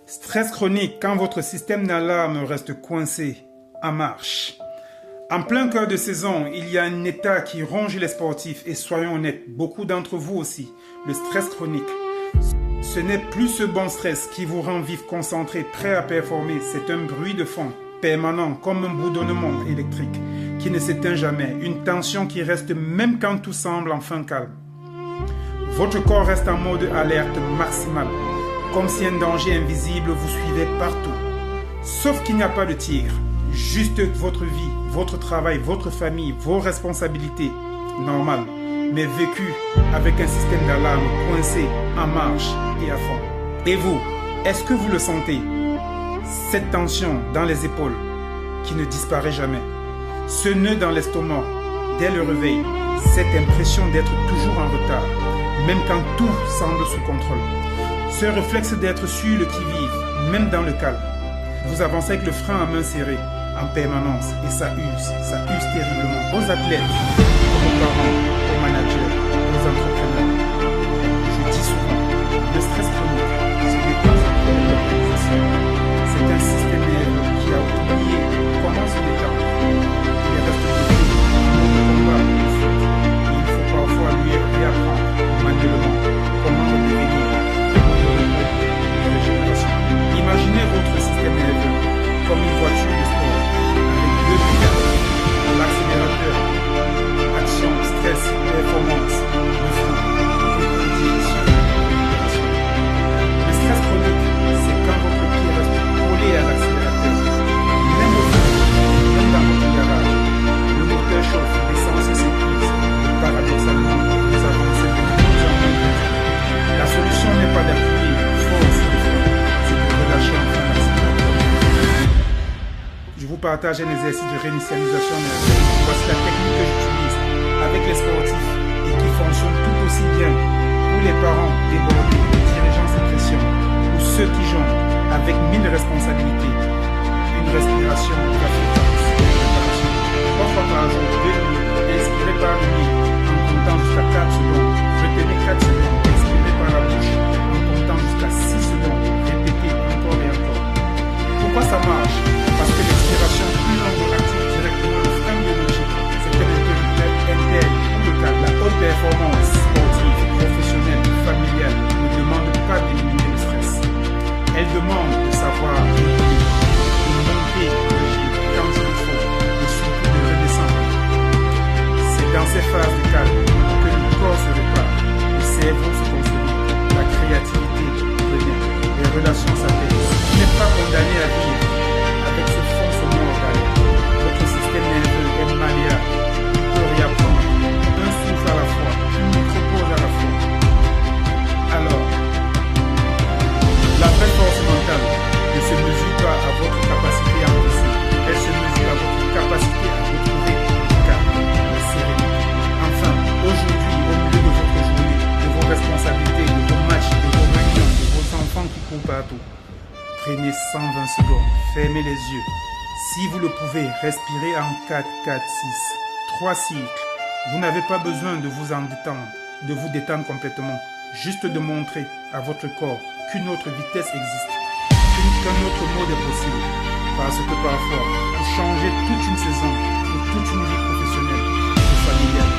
Stress chronique quand votre système d'alarme reste coincé, en marche. En plein cœur de saison, il y a un état qui ronge les sportifs et soyons honnêtes, beaucoup d'entre vous aussi, le stress chronique. Ce n'est plus ce bon stress qui vous rend vif, concentré, prêt à performer, c'est un bruit de fond permanent comme un bourdonnement électrique qui ne s'éteint jamais, une tension qui reste même quand tout semble enfin calme. Votre corps reste en mode alerte maximale, comme si un danger invisible vous suivait partout. Sauf qu'il n'y a pas de tigre, juste votre vie, votre travail, votre famille, vos responsabilités, normales, mais vécues avec un système d'alarme coincé, en marche et à fond. Et vous, est-ce que vous le sentez? Cette tension dans les épaules qui ne disparaît jamais, ce nœud dans l'estomac dès le réveil, cette impression d'être toujours en retard, même quand tout semble sous contrôle. Ce réflexe d'être sur le qui-vive, même dans le calme. Vous avancez avec le frein à main serré, en permanence, et ça use terriblement. Aux athlètes, aux parents, aux managers, aux entrepreneurs. Je dis souvent, le stress chronique, ce n'est pas un problème d'organisation. C'est un système nerveux qui a oublié comment se détendre. Il reste bloqué, il faut parfois lui réapprendre manuellement comment redevenir. Imaginez votre système nerveux comme une voiture de sport avec deux pédales, l'accélérateur, action, stress, performance, le frein, direction. Le stress chronique, c'est quand votre pied reste collé à l'accélérateur. Même au feu, même dans votre garage, le moteur chauffe, l'essence s'épuise. Paradoxalement, nous avancez de plus en plus vite. La solution n'est pas d'appuyer force et frein, c'est de relâcher enfin l'accélérateur. Je vous partage un exercice de réinitialisation nerveuse. Voici la technique que j'utilise avec les sportifs et qui fonctionne tout aussi bien pour les parents débordés, les dirigeants sous pression ou ceux qui jonglent avec 1000 responsabilités. Une respiration gratuite. Trois fois par jour, 2 minutes, expirez par le nez en comptant jusqu'à 4 secondes. Retenez 4 secondes, expirez par la bouche en comptant jusqu'à 6 secondes. Répétez encore et encore. Pourquoi ça marche? Parce que l'expiration plus longue active directement le frein biologique. C'est un interrupteur interne ou local. La haute performance sportive, professionnelle, familiale ne demande pas d'éliminer le stress. Elle demande de savoir réguler, de monter le régime quand il le faut et surtout de redescendre. C'est dans ces phases de calme que le corps se répare, le cerveau se consolide, la créativité revient, les relations s'apaisent. Vous n'êtes pas condamné à vivre avec ce fonctionnement organique. Votre système nerveux est malléable, il peut réapprendre, un souffle à la fois, une micro-pause à la fois. Alors, la vraie force mentale ne se mesure pas à votre capacité à encaisser, elle se mesure à votre capacité à retrouver le calme, la sérénité. Enfin, aujourd'hui, au milieu de votre journée, de vos responsabilités, de vos matchs, de vos réunions, de vos enfants qui courent partout, prenez 120 secondes, fermez les yeux. Si vous le pouvez, respirez en 4, 4, 6, 3 cycles. Vous n'avez pas besoin de vous en détendre, de vous détendre complètement. Juste de montrer à votre corps qu'une autre vitesse existe, qu'un autre mode est possible. Parce que parfois, pour changer toute une saison ou toute une vie professionnelle ou familiale,